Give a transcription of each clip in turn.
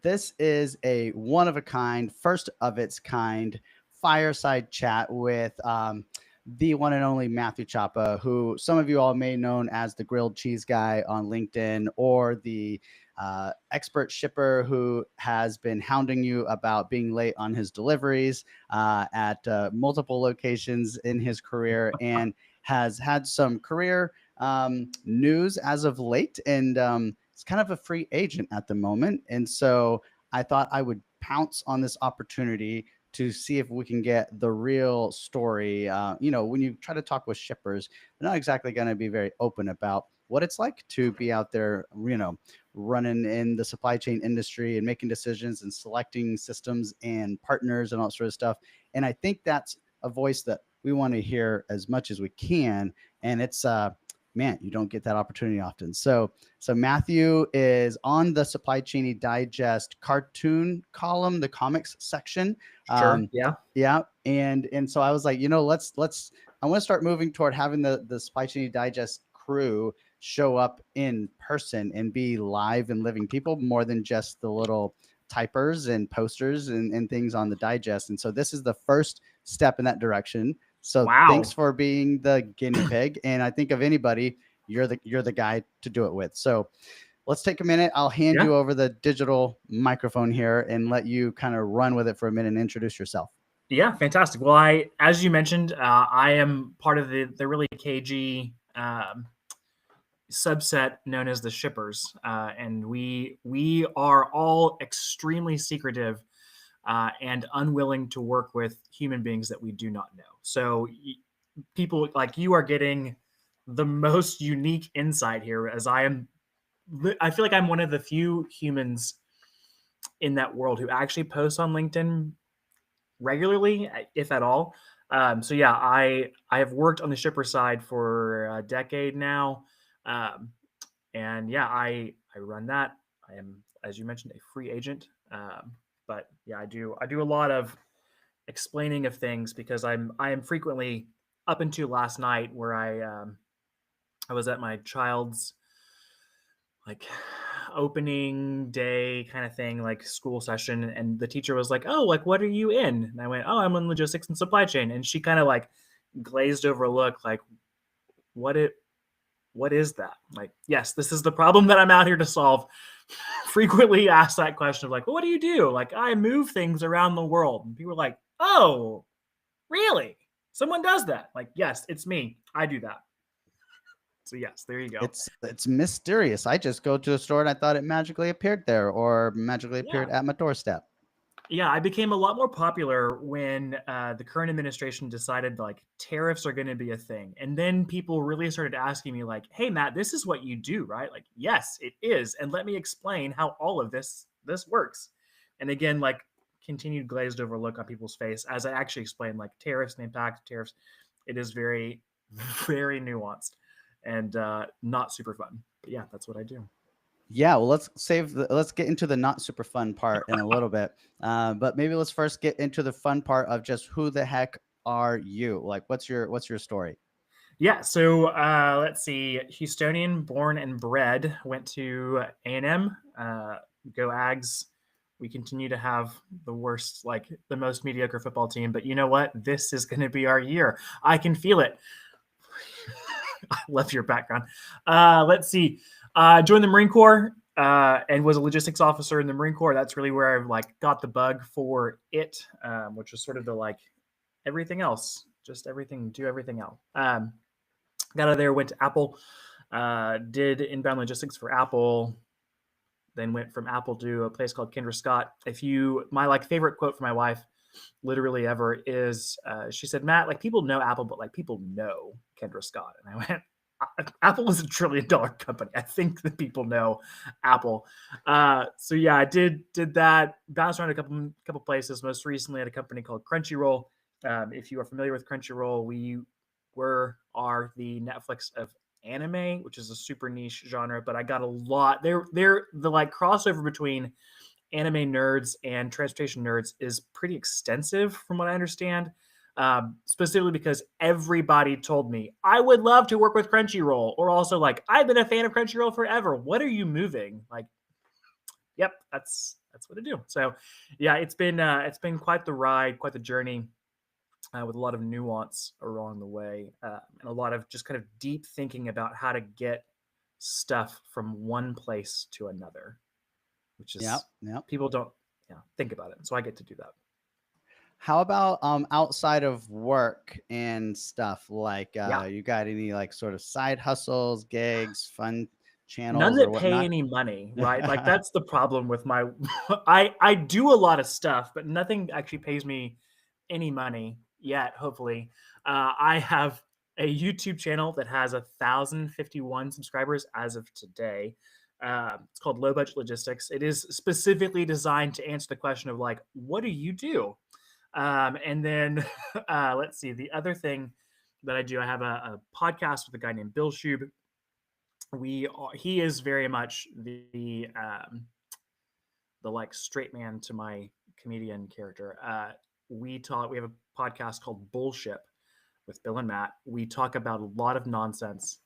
This is a one of a kind, first of its kind fireside chat with the one and only Matthew Chapa, who some of you all may know as the grilled cheese guy on LinkedIn, or the expert shipper who has been hounding you about being late on his deliveries at multiple locations in his career, and has had some career news as of late. And it's kind of a free agent at the moment. And so I thought I would pounce on this opportunity to see if we can get the real story. When you try to talk with shippers, they're not exactly going to be very open about what it's like to be out there, running in the supply chain industry and making decisions and selecting systems and partners and all that sort of stuff. And I think that's a voice that we want to hear as much as we can. And it's man, you don't get that opportunity often. So Matthew is on the Supply Chain Digest cartoon column, the comics section. Sure. Yeah. Yeah, and so I was like, let's I want to start moving toward having the Supply Chain Digest crew show up in person and be live and living people more than just the little typers and posters and things on the digest. And so this is the first step in that direction. So thanks Wow. for being the guinea pig. And I think of anybody, you're the guy to do it with. So let's take a minute. I'll hand Yeah. you over the digital microphone here and let you kind of run with it for a minute and introduce yourself. Yeah. Fantastic. Well, as you mentioned, I am part of the really cagey subset known as the shippers, and we are all extremely secretive and unwilling to work with human beings that we do not know. So people like you are getting the most unique insight here, as I feel like I'm one of the few humans in that world who actually posts on LinkedIn regularly, if at all. So yeah, I have worked on the shipper side for a decade now, um, and yeah, I run that. I am, as you mentioned, a free agent. But yeah, I do a lot of explaining of things because I am frequently up until last night where I was at my child's like opening day kind of thing, like school session, and the teacher was like, "Oh, like what are you in?" And I went, "Oh, I'm in logistics and supply chain." And she kind of like glazed over look, like, "What it? What is that?" Like, yes, this is the problem that I'm out here to solve. Frequently asked that question of like, well, "What do you do?" Like, I move things around the world, and people are like, "Oh, really? Someone does that?" Like, yes, it's me. I do that. So yes, there you go. It's mysterious. I just go to a store and I thought it magically appeared there or magically Yeah. appeared at my doorstep. Yeah, I became a lot more popular when the current administration decided like tariffs are going to be a thing, and then people really started asking me like, "Hey, Matt, this is what you do, right?" Like, yes, it is, and let me explain how all of this works. And again, like continued glazed over look on people's face as I actually explained like tariffs and the impact of tariffs. It is very, very nuanced and not super fun. But yeah, that's what I do. Yeah, well, let's get into the not super fun part in a little bit. But maybe let's first get into the fun part of just who the heck are you? Like, what's your story? Yeah, so let's see. Houstonian, born and bred, went to A&M. Go Ags. We continue to have the worst, like the most mediocre football team, but you know what? This is going to be our year. I can feel it. I love your background. Let's see. Joined the Marine Corps and was a logistics officer in the Marine Corps. That's really where I like got the bug for it, which was sort of the like everything else, just everything, do everything else. Got out of there, went to Apple, did inbound logistics for Apple, then went from Apple to a place called Kendra Scott. My like favorite quote from my wife, literally ever, is she said, "Matt, like people know Apple, but like people know Kendra Scott." And I went, "Apple is $1 trillion company. I think that people know Apple." So yeah, I did that. Bounced around a couple places. Most recently at a company called Crunchyroll. If you are familiar with Crunchyroll, we are the Netflix of anime, which is a super niche genre. But I got a lot. They're the like crossover between anime nerds and transportation nerds is pretty extensive, from what I understand. Specifically because everybody told me I would love to work with Crunchyroll, or also like I've been a fan of Crunchyroll forever. What are you moving? Like, yep, that's what I do. So yeah, it's been quite the ride, quite the journey, with a lot of nuance along the way, and a lot of just kind of deep thinking about how to get stuff from one place to another, which Yep, is yep. people don't think about it. So I get to do that. How about outside of work and stuff? Like, Yeah. you got any like sort of side hustles, gigs, fun None channels, or that pay whatnot? any money, right? Like that's the problem with my I do a lot of stuff, but nothing actually pays me any money yet, hopefully. I have a YouTube channel that has 1,051 subscribers as of today. It's called Low Budget Logistics. It is specifically designed to answer the question of like, what do you do? And then let's see, the other thing that I do, I have a podcast with a guy named Bill Shube. He is very much the like straight man to my comedian character. We have a podcast called Bullshit with Bill and Matt. We talk about a lot of nonsense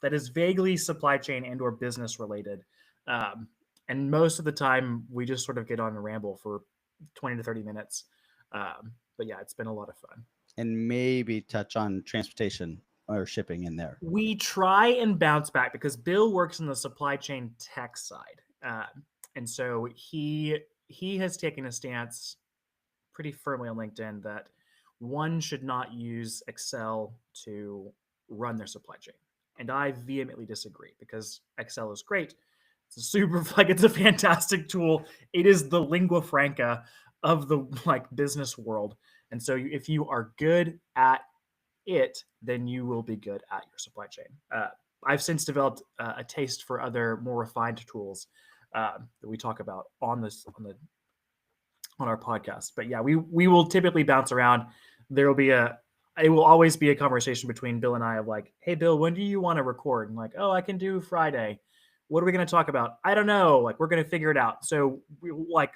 that is vaguely supply chain and or business related. Um, and most of the time we just sort of get on a ramble for 20 to 30 minutes. But yeah, it's been a lot of fun. And maybe touch on transportation or shipping in there. We try and bounce back because Bill works in the supply chain tech side, and so he has taken a stance pretty firmly on LinkedIn that one should not use Excel to run their supply chain, and I vehemently disagree because Excel is great. It's a super like it's a fantastic tool. It is the lingua franca of the like business world, and so if you are good at it, then you will be good at your supply chain. I've since developed a taste for other more refined tools that we talk about on our podcast. But yeah, we will typically bounce around. There will be it will always be a conversation between Bill and I of like, hey Bill, when do you want to record? And like, oh, I can do Friday. What are we going to talk about? I don't know. Like we're going to figure it out. So we like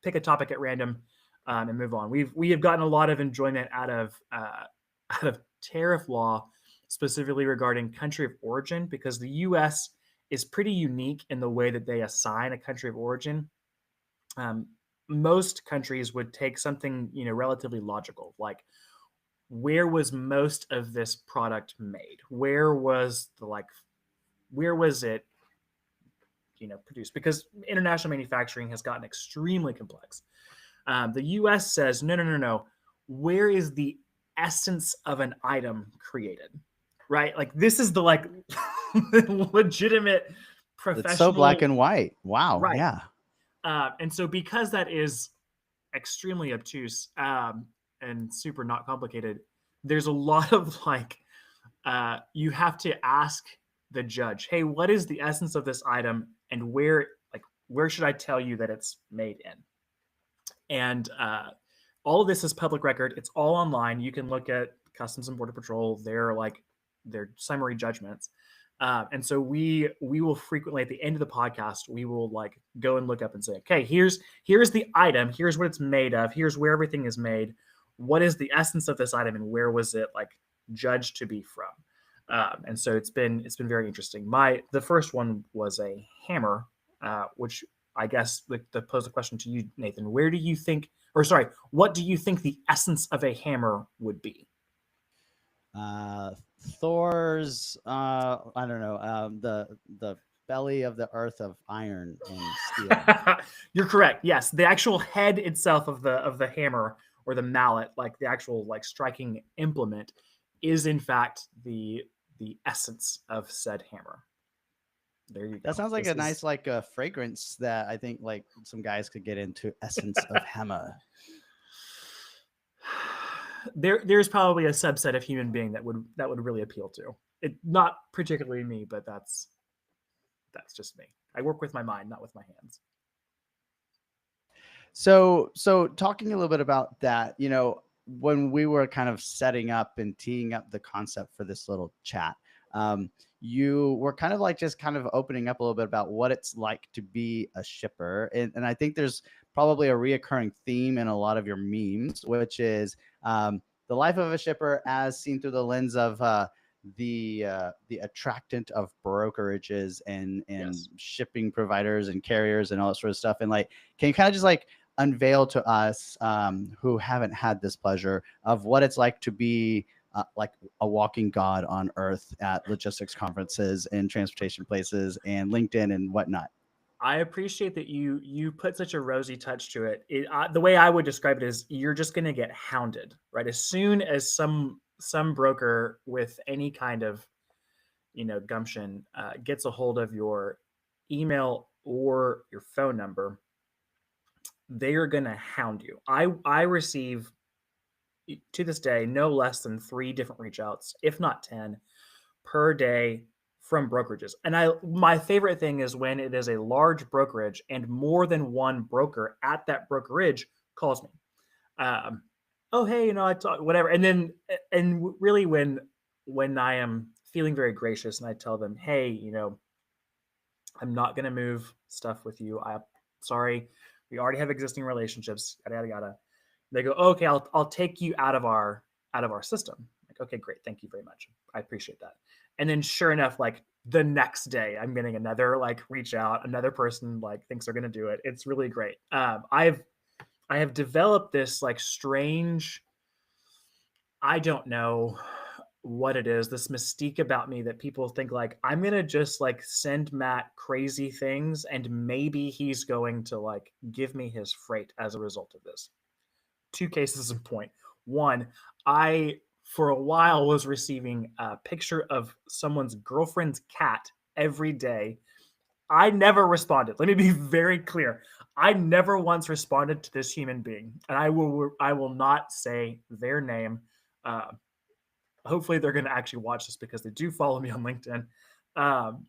pick a topic at random and move on. We have gotten a lot of enjoyment out of tariff law, specifically regarding country of origin, because the U.S. is pretty unique in the way that they assign a country of origin. Um, Most countries would take something relatively logical, like where was most of this product made? Where was it produced? Because international manufacturing has gotten extremely complex. The U.S. says no, no, no, no. Where is the essence of an item created? Right? Like this is the like legitimate It's so black professional and white. Wow. right. Yeah. And so because that is extremely obtuse and super not complicated, there's a lot of like you have to ask the judge, hey, what is the essence of this item, and where should I tell you that it's made in? And all of this is public record. It's all online. You can look at Customs and Border Patrol. Their summary judgments. And so we will frequently at the end of the podcast we will like go and look up and say, okay, here's the item. Here's what it's made of. Here's where everything is made. What is the essence of this item, and where was it like judged to be from? And so it's been very interesting. The first one was a hammer, which I guess to pose a question to you, Nathan, where do you think, or sorry, what do you think the essence of a hammer would be? Uh, Thor's, I don't know, the belly of the earth of iron and steel. You're correct. Yes, the actual head itself of the hammer or the mallet, like the actual like striking implement, is in fact the essence of said hammer. There you That go. sounds like This a nice is like fragrance that I think like some guys could get into. Essence of hammer. there's probably a subset of human being that would really appeal to it. Not particularly me, but that's just me. I work with my mind, not with my hands. So talking a little bit about that, when we were kind of setting up and teeing up the concept for this little chat, you were kind of like just kind of opening up a little bit about what it's like to be a shipper. And I think there's probably a reoccurring theme in a lot of your memes, which is the life of a shipper as seen through the lens of the attractant of brokerages and Yes. shipping providers and carriers and all that sort of stuff. And like, can you kind of just like unveil to us who haven't had this pleasure of what it's like to be like a walking god on earth at logistics conferences and transportation places and LinkedIn and whatnot? I appreciate that you put such a rosy touch to it. The way I would describe it is you're just going to get hounded, right? As soon as some broker with any kind of gumption gets a hold of your email or your phone number, they are going to hound you. I receive to this day no less than 3 different reach outs, if not 10, per day from brokerages. And my favorite thing is when it is a large brokerage and more than one broker at that brokerage calls me. Um, oh hey, I talk whatever, and then and really when I am feeling very gracious and I tell them, hey, I'm not going to move stuff with you. I'm sorry, we already have existing relationships. Yada yada yada. They go, oh, okay, I'll take you out of our system. Like, okay, great, thank you very much. I appreciate that. And then sure enough, like the next day, I'm getting another like reach out, another person like thinks they're gonna do it. It's really great. I have developed this like strange, I don't know what it is, this mystique about me that people think like I'm gonna just like send Matt crazy things and maybe he's going to like give me his freight as a result of this. 2 cases in point. One, I for a while was receiving a picture of someone's girlfriend's cat every day. I never responded. Let me be very clear. I never once responded to this human being, and I will not say their name. Uh, Hopefully, they're going to actually watch this because they do follow me on LinkedIn. Um,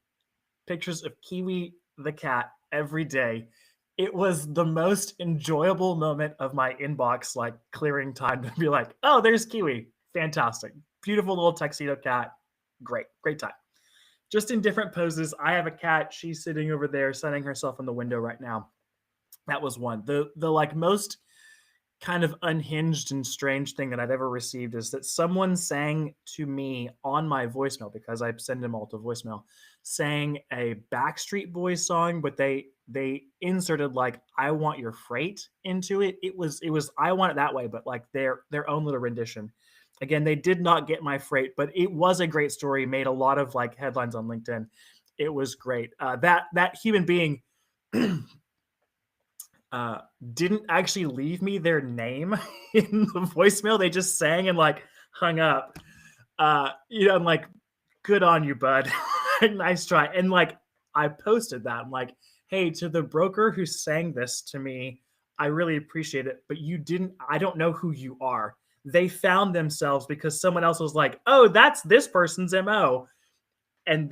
Pictures of Kiwi the cat every day. It was the most enjoyable moment of my inbox, like clearing time to be like, oh, there's Kiwi. Fantastic. Beautiful little tuxedo cat. Great. Great time. Just in different poses. I have a cat. She's sitting over there sunning herself in the window right now. That was one. The like most kind of unhinged and strange thing that I've ever received is that someone sang to me on my voicemail, because I send them all to voicemail, sang a Backstreet Boys song, but they inserted like "I Want Your Freight" into it. It was "I Want It That Way," but like their own little rendition. Again, they did not get my freight, but it was a great story. Made a lot of like headlines on LinkedIn. It was great. That human being uh, didn't actually leave me their name in the voicemail. They just sang and like hung up. I'm like, good on you, bud. Nice try. And like, I posted that. I'm like, hey, to the broker who sang this to me, I really appreciate it, but I don't know who you are. They found themselves because someone else was like, oh, that's this person's MO. And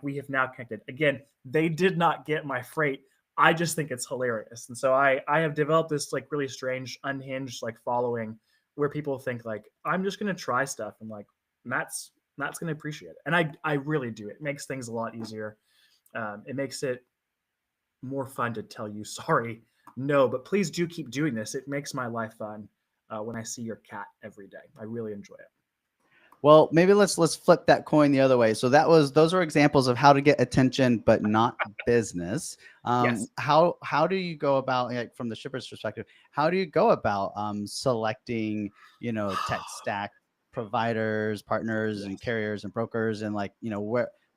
we have now connected. Again, they did not get my freight. I just think it's hilarious. And so I have developed this like really strange, unhinged like following where people think like I'm just gonna try stuff and like Matt's gonna appreciate it. And I really do. It makes things a lot easier. It makes it more fun to tell you sorry. No, but please do keep doing this. It makes my life fun when I see your cat every day. I really enjoy it. Well, maybe let's flip that coin the other way. So those are examples of how to get attention, but not business. Yes. How do you go about, like, from the shipper's perspective? How do you go about selecting, tech stack providers, partners, and Yes. carriers and brokers, and like,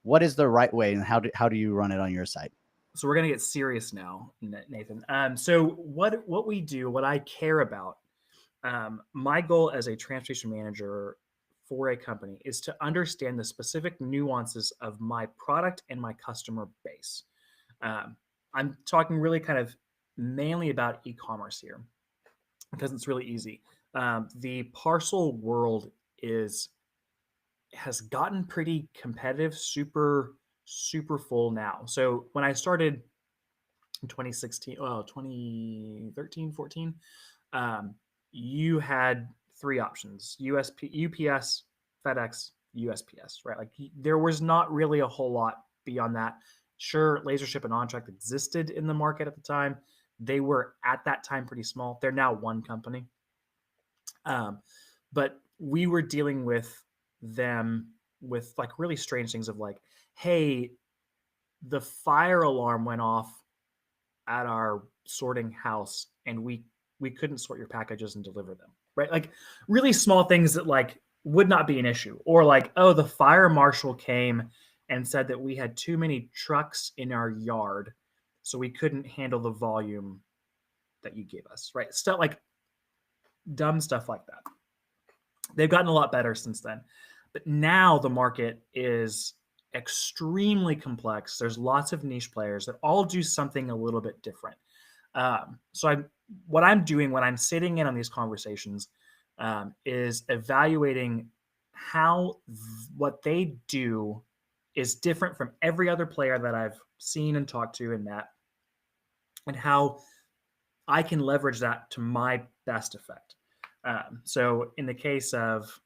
what is the right way, and how do you run it on your side? So we're gonna get serious now, Nathan. So what we do, what I care about, my goal as a transportation manager for a company is to understand the specific nuances of my product and my customer base. Um, I'm talking really kind of mainly about e-commerce here because it's really easy. The parcel world is has gotten pretty competitive, super full now. So when I started in 2016, well, 2013, 14, um, you had 3 options: UPS, FedEx, USPS, right? Like there was not really a whole lot beyond that. Sure, LaserShip and OnTrack existed in the market at the time. They were at that time pretty small. They're now one company. Um, but we were dealing with them with like really strange things of like, hey, the fire alarm went off at our sorting house and we couldn't sort your packages and deliver them, right? Like really small things that like would not be an issue. Or like, oh, the fire marshal came and said that we had too many trucks in our yard, so we couldn't handle the volume that you gave us, right? Stuff like dumb stuff like that. They've gotten a lot better since then. But now the market is extremely complex. There's lots of niche players that all do something a little bit different. What I'm doing when I'm sitting in on these conversations is evaluating how what they do is different from every other player that I've seen and talked to and met, and how I can leverage that to my best effect. So in the case of,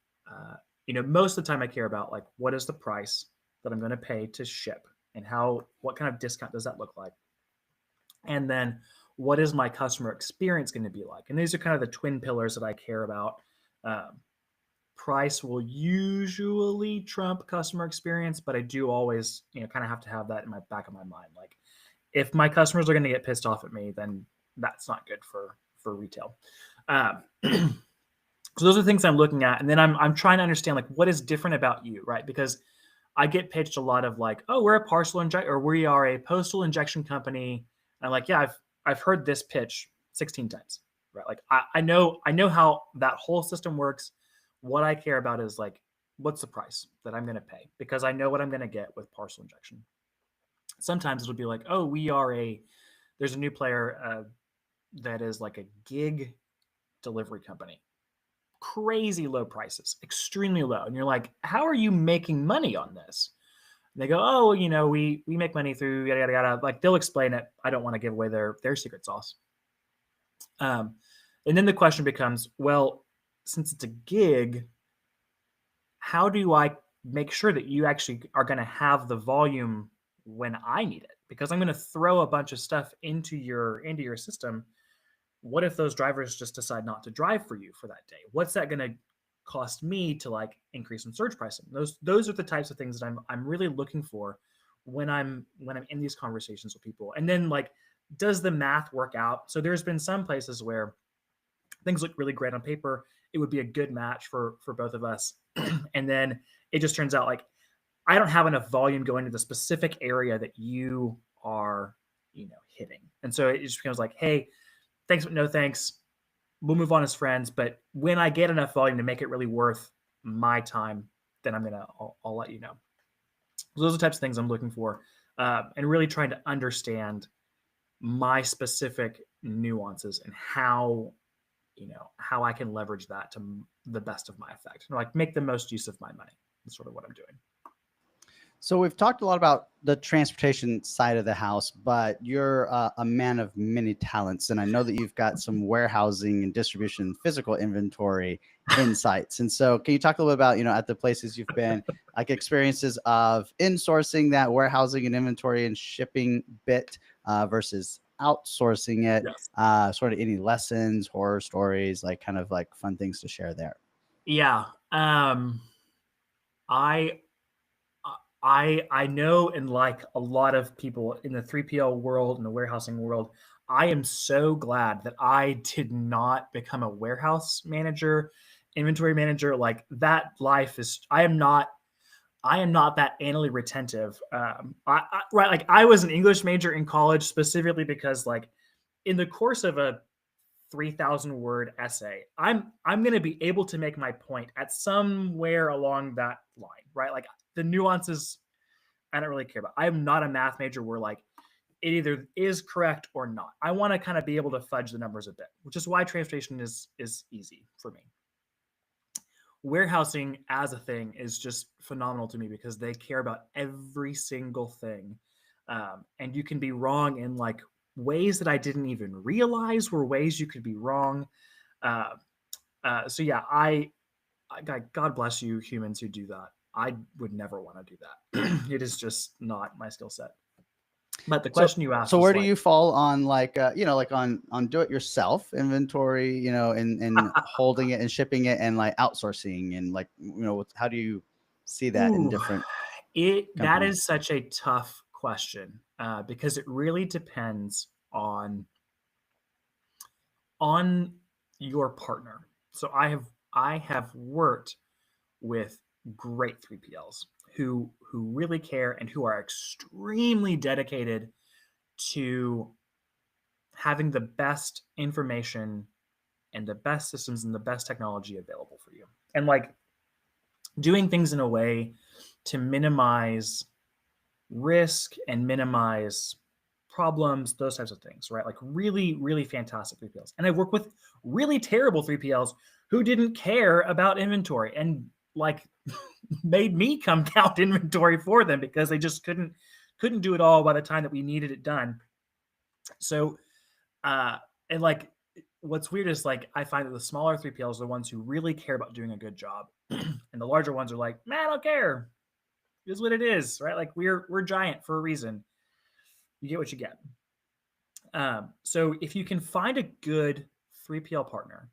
most of the time I care about like what is the price that I'm going to pay to ship, and what kind of discount does that look like, and then what is my customer experience going to be like? And these are kind of the twin pillars that I care about. Price will usually trump customer experience, but I do always, kind of have to have that in my back of my mind. Like if my customers are going to get pissed off at me, then that's not good for retail. So those are things I'm looking at, and then I'm trying to understand like what is different about you, right? Because I get pitched a lot of like, oh, we're a parcel inject, or we are a postal injection company. And I'm like, yeah, I've heard this pitch 16 times, right? Like I know how that whole system works. What I care about is like, what's the price that I'm going to pay? Because I know what I'm going to get with parcel injection. Sometimes it'll be like, oh, there's a new player that is like a gig delivery company. Crazy low prices, extremely low. And you're like, how are you making money on this? And they go, oh, we make money through yada, yada, yada. Like they'll explain it. I don't want to give away their secret sauce. And then the question becomes, well, since it's a gig, how do I make sure that you actually are going to have the volume when I need it? Because I'm going to throw a bunch of stuff into your system. What if those drivers just decide not to drive for you for that day? What's that going to cost me to like increase in surge pricing? Those are the types of things that I'm really looking for when I'm in these conversations with people. And then like, does the math work out? So there's been some places where things look really great on paper. It would be a good match for both of us. And then it just turns out like I don't have enough volume going to the specific area that you are, hitting. And so it just becomes like, hey, thanks, but no thanks. We'll move on as friends. But when I get enough volume to make it really worth my time, then I'll let you know. So those are the types of things I'm looking for, and really trying to understand my specific nuances and how I can leverage that to the best of my effect, and like make the most use of my money. That's sort of what I'm doing. So we've talked a lot about the transportation side of the house, but you're a man of many talents. And I know that you've got some warehousing and distribution, physical inventory insights. And so can you talk a little bit about, at the places you've been, like experiences of insourcing that warehousing and inventory and shipping bit versus outsourcing it, Yes. sort of any lessons, horror stories, like kind of like fun things to share there? Yeah. I know, and like a lot of people in the 3PL world and the warehousing world, I am so glad that I did not become a warehouse manager, inventory manager. Like that life is, I am not that anally retentive. Right. Like I was an English major in college specifically because like in the course of a 3,000 word essay, I'm going to be able to make my point at somewhere along that line, right? Like the nuances, I don't really care about. I'm not a math major where like it either is correct or not. I want to kind of be able to fudge the numbers a bit, which is why transportation is easy for me. Warehousing as a thing is just phenomenal to me because they care about every single thing, and you can be wrong in like ways that I didn't even realize were ways you could be wrong. So yeah, God bless you humans who do that. I would never want to do that. It is just not my skill set. But the question you asked. So where do you fall on like, like on do it yourself inventory, and holding it and shipping it and like outsourcing and like, how do you see that in Ooh, different that companies? is such a tough question because it really depends on your partner. So I have worked with great 3PLs who really care and who are extremely dedicated to having the best information and the best systems and the best technology available for you. And like doing things in a way to minimize risk and minimize problems, those types of things, right? Like really, really fantastic 3PLs. And I've worked with really terrible 3PLs who didn't care about inventory and like made me come count inventory for them because they just couldn't do it all by the time that we needed it done. So uh and like what's weird is like I find that the smaller 3PLs are the ones who really care about doing a good job. And the larger ones are like, man, I don't care. It is what it is, right? Like we're giant for a reason. You get what you get. So if you can find a good 3PL partner,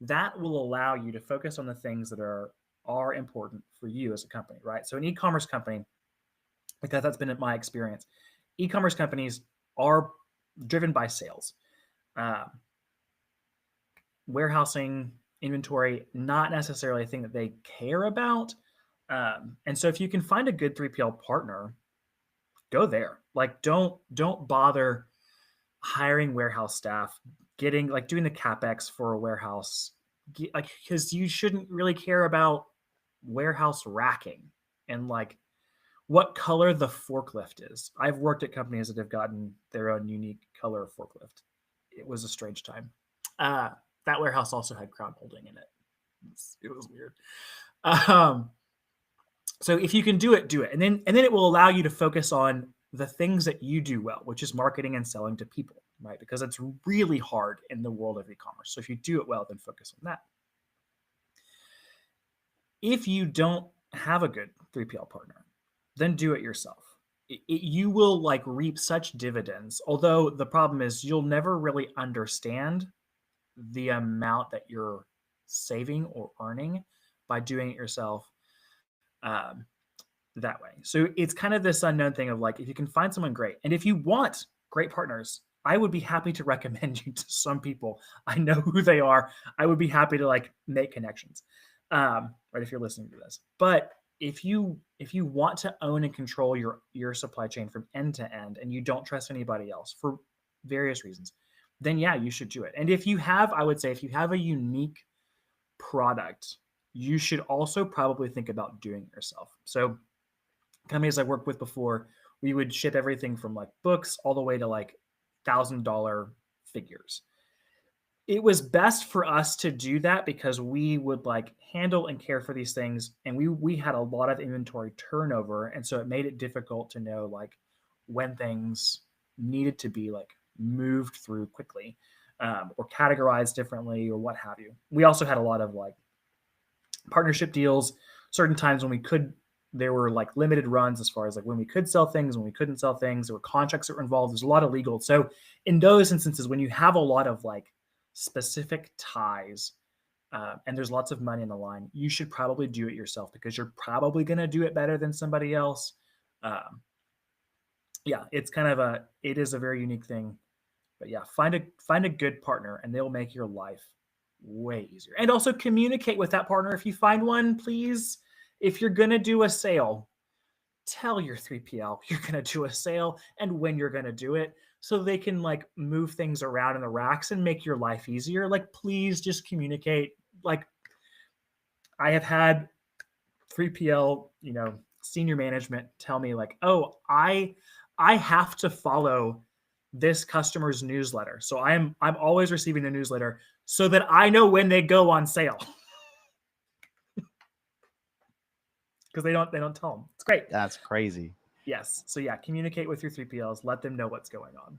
that will allow you to focus on the things that are important for you as a company, right? So an e-commerce company, because that's been my experience, e-commerce companies are driven by sales. Uh, Warehousing, inventory, not necessarily a thing that they care about. And so if you can find a good 3PL partner, go there. Like don't bother hiring warehouse staff, getting like doing the capex for a warehouse, like because you shouldn't really care about warehouse racking and like what color the forklift is. I've worked at companies that have gotten their own unique color of forklift. It was a strange time. Uh, that warehouse also had crown molding in it. It was weird. Um, so if you can do it, do it, and then it will allow you to focus on the things that you do well, which is marketing and selling to people, right? Because it's really hard in the world of e-commerce. So if you do it well, then focus on that. If you don't have a good 3PL partner, then do it yourself. You will like reap such dividends. Although the problem is you'll never really understand the amount that you're saving or earning by doing it yourself um, that way. So it's kind of this unknown thing of like, if you can find someone great, and if you want great partners, I would be happy to recommend you to some people. I know who they are. I would be happy to like make connections, right? If you're listening to this, but if you want to own and control your supply chain from end to end, and you don't trust anybody else for various reasons, then yeah, you should do it. And if you have, I would say, if you have a unique product, you should also probably think about doing it yourself. So companies I worked with before, we would ship everything from like books all the way to like $1,000 figures. It was best for us to do that because we would like handle and care for these things, and we had a lot of inventory turnover, and so it made it difficult to know like when things needed to be like moved through quickly, or categorized differently or what have you. We also had a lot of like partnership deals, certain times when we could, there were like limited runs as far as like when we could sell things, when we couldn't sell things. There were contracts that were involved. There's a lot of legal. So in those instances, when you have a lot of like specific ties, and there's lots of money in the line, you should probably do it yourself because you're probably going to do it better than somebody else. Yeah, it is a very unique thing. But yeah, find a good partner, and they'll make your life way easier. And also communicate with that partner if you find one, please. If you're gonna do a sale, tell your 3PL you're gonna do a sale and when you're gonna do it, so they can like move things around in the racks and make your life easier. Like, please just communicate. Like, I have had 3PL, senior management tell me like, oh, I have to follow this customer's newsletter. So I'm always receiving the newsletter so that I know when they go on sale. Because they don't tell them. It's great. That's crazy. Yes. So yeah, communicate with your 3PLs, let them know what's going on.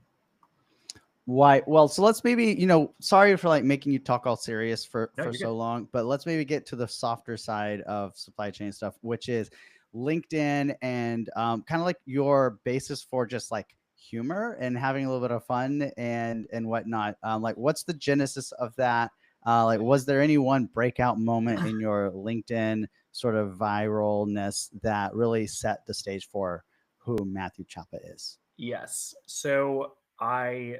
Why? Well, so let's maybe, sorry for like making you talk all serious for No, you're so good. long, but let's maybe get to the softer side of supply chain stuff, which is LinkedIn and kind of like your basis for just like humor and having a little bit of fun and whatnot. Like, what's the genesis of that? Like, was there any one breakout moment in your LinkedIn sort of viralness that really set the stage for who Matthew Chapa is. Yes. So I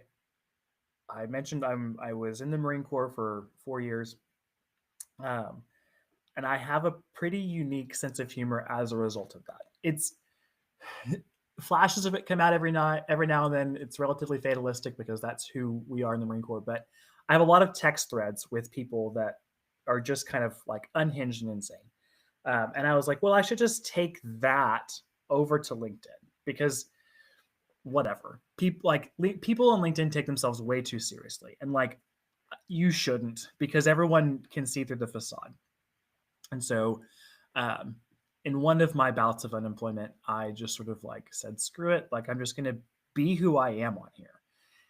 mentioned I was in the Marine Corps for 4 years, um, and I have a pretty unique sense of humor as a result of that. It's flashes of it come out every now and then. It's relatively fatalistic because that's who we are in the Marine Corps. But I have a lot of text threads with people that are just kind of like unhinged and insane. And I was like, well, I should just take that over to LinkedIn because whatever people on LinkedIn take themselves way too seriously, and like you shouldn't because everyone can see through the facade. And so, um, in one of my bouts of unemployment, I just sort of like said, screw it. Like, I'm just going to be who I am on here.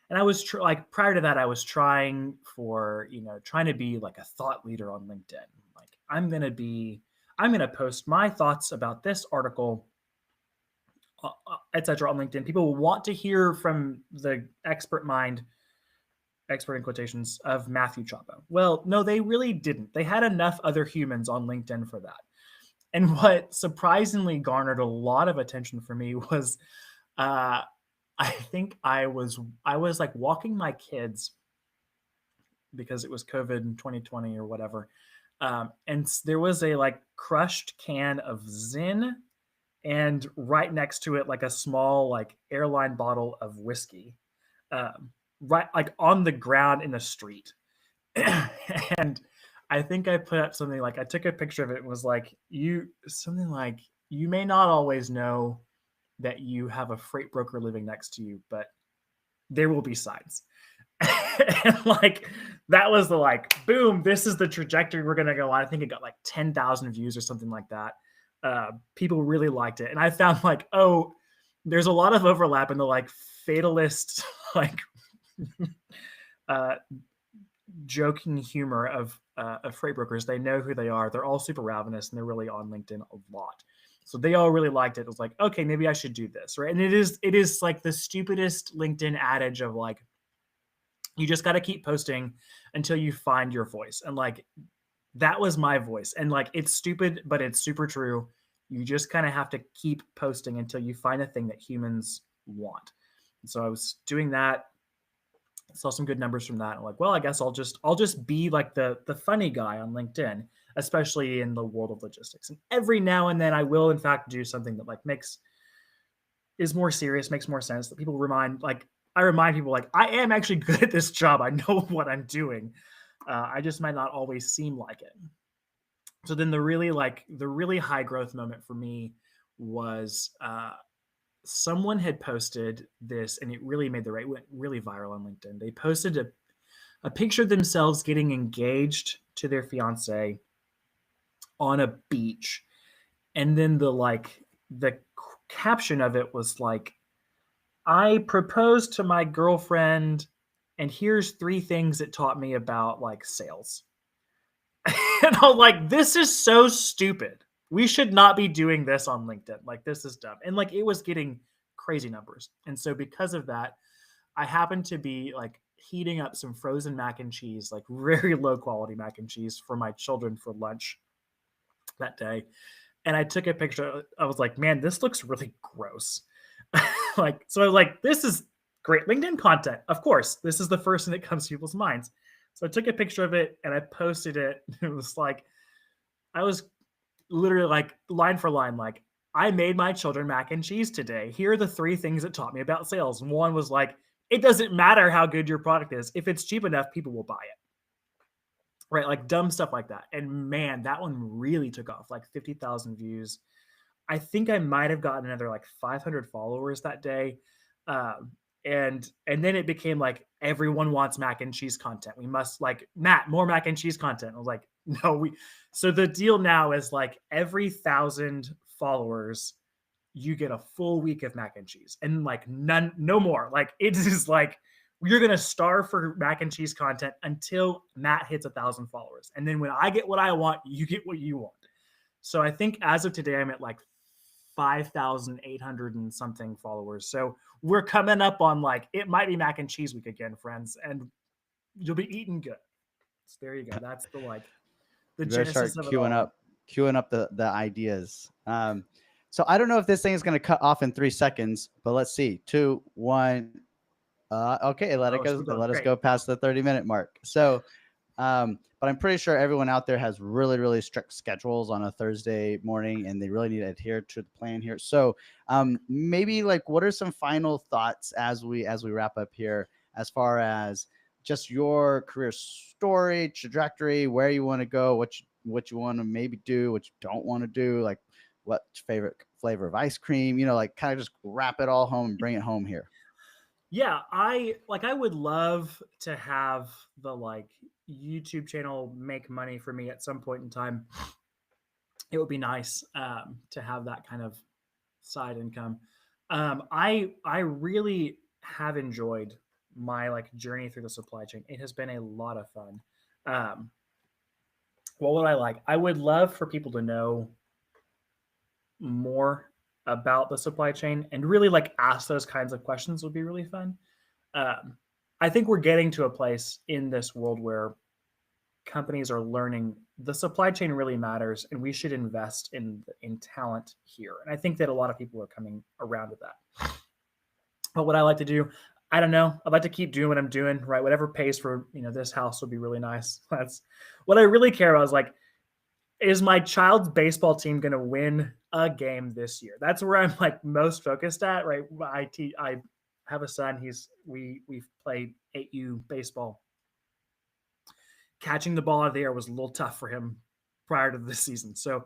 And I was like, prior to that, I was trying to be like a thought leader on LinkedIn. Like, I'm going to post my thoughts about this article, etc. on LinkedIn. People will want to hear from the expert in quotations, of Matthew Chapa. Well, no, they really didn't. They had enough other humans on LinkedIn for that. And what surprisingly garnered a lot of attention for me was, uh, I think I was like walking my kids because it was COVID in 2020 or whatever, and there was a like crushed can of Zin, and right next to it like a small like airline bottle of whiskey, right like on the ground in the street. And I think I put up something like, I took a picture of it and was like, you may not always know that you have a freight broker living next to you, but there will be signs. And like that was the like boom, this is the trajectory we're gonna go on. I think it got like 10,000 views or something like that. People really liked it, and I found like, oh, there's a lot of overlap in the like fatalist like uh, joking humor of freight brokers. They know who they are. They're all super ravenous, and they're really on LinkedIn a lot. So they all really liked it. It was like, okay, maybe I should do this, right? And it is like the stupidest LinkedIn adage of like, you just got to keep posting until you find your voice. And like that was my voice. And like it's stupid, but it's super true. You just kind of have to keep posting until you find a thing that humans want. And so I was doing that, saw some good numbers from that. I'm like, well, I guess I'll just be like the funny guy on LinkedIn, especially in the world of logistics. And every now and then I will in fact do something that like is more serious, makes more sense, that people I remind people like, I am actually good at this job. I know what I'm doing. I just might not always seem like it. So then the really high growth moment for me was, someone had posted this, and it really went really viral on LinkedIn. They posted a picture of themselves getting engaged to their fiance on a beach. And then the caption of it was like, I proposed to my girlfriend, and here's 3 things it taught me about like sales. And I'm like, this is so stupid. We should not be doing this on LinkedIn. Like, this is dumb. And like, it was getting crazy numbers. And so, because of that, I happened to be like heating up some frozen mac and cheese, like very low quality mac and cheese for my children for lunch that day. And I took a picture. I was like, man, this looks really gross. Like, so I was like, this is great LinkedIn content. Of course, this is the first thing that comes to people's minds. So I took a picture of it and I posted it. It was like, I was literally like line for line, like, I made my children mac and cheese today. Here are the 3 things that taught me about sales. One was like, it doesn't matter how good your product is. If it's cheap enough, people will buy it. Right? Like dumb stuff like that. And man, that one really took off, like 50,000 views. I think I might have gotten another like 500 followers that day. And then it became like, everyone wants mac and cheese content. We must like, Matt, more mac and cheese content. I was like, no, so the deal now is like every 1,000 followers, you get a full week of mac and cheese, and like no more. Like it is like, you're going to starve for mac and cheese content until Matt hits 1,000 followers. And then when I get what I want, you get what you want. So I think as of today, I'm at like 5,800 and something followers. So we're coming up on like, it might be mac and cheese week again, friends, and you'll be eating good. So there you go. That's the You better start genesis of it all. queuing up the ideas. So I don't know if this thing is going to cut off in 3 seconds, but let's see. 2, 1. Okay, Oh, still Let going. us Great. go past the 30-minute mark. So, but I'm pretty sure everyone out there has really, really strict schedules on a Thursday morning, and they really need to adhere to the plan here. So, maybe like, what are some final thoughts as we wrap up here, as far as just your career story, trajectory, where you want to go, what you want to maybe do, what you don't want to do, like what favorite flavor of ice cream, like kind of just wrap it all home and bring it home here. Yeah, I would love to have the like YouTube channel make money for me at some point in time. It would be nice to have that kind of side income. I really have enjoyed my like journey through the supply chain. It has been a lot of fun. Um, what would I like? I would love for people to know more about the supply chain and really like ask those kinds of questions would be really fun. Um, I think we're getting to a place in this world where companies are learning the supply chain really matters and we should invest in talent here. And I think that a lot of people are coming around to that. But what I like to do, I don't know. I'd like to keep doing what I'm doing, right? Whatever pays for, this house would be really nice. That's what I really care about is like, is my child's baseball team going to win a game this year? That's where I'm like most focused at, right? I have a son. We've played 8U baseball. Catching the ball out of the air was a little tough for him prior to this season. So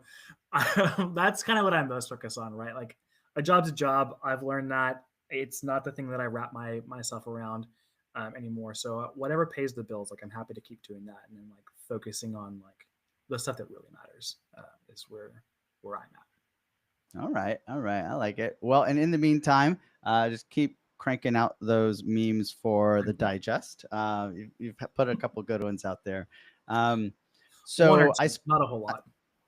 that's kind of what I'm most focused on, right? Like a job's a job. I've learned that it's not the thing that I wrap myself around anymore. So whatever pays the bills, like I'm happy to keep doing that, and then like focusing on like the stuff that really matters is where I'm at. All right, I like it. Well, and in the meantime, just keep cranking out those memes for the digest. You've put a couple good ones out there. Um, One or so two, not a whole lot.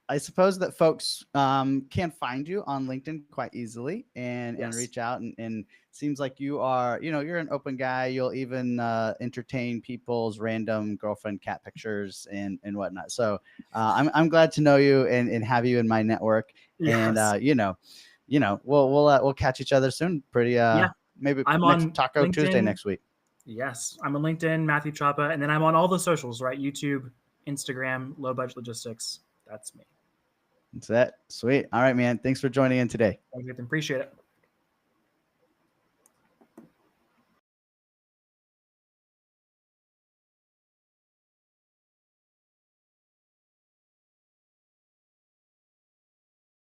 I suppose that folks can find you on LinkedIn quite easily and Yes. reach out, and seems like you are, you're an open guy. You'll even entertain people's random girlfriend cat pictures and whatnot. So I'm glad to know you and have you in my network. And Yes. we'll catch each other soon. Pretty Yeah. maybe I'm next on Taco Tuesday LinkedIn. next week. Yes. I'm on LinkedIn, Matthew Chapa, and then I'm on all the socials, right? YouTube, Instagram, Low Budget Logistics. That's me. That's it. Sweet. All right, man. Thanks for joining in today. Thank you. Appreciate it.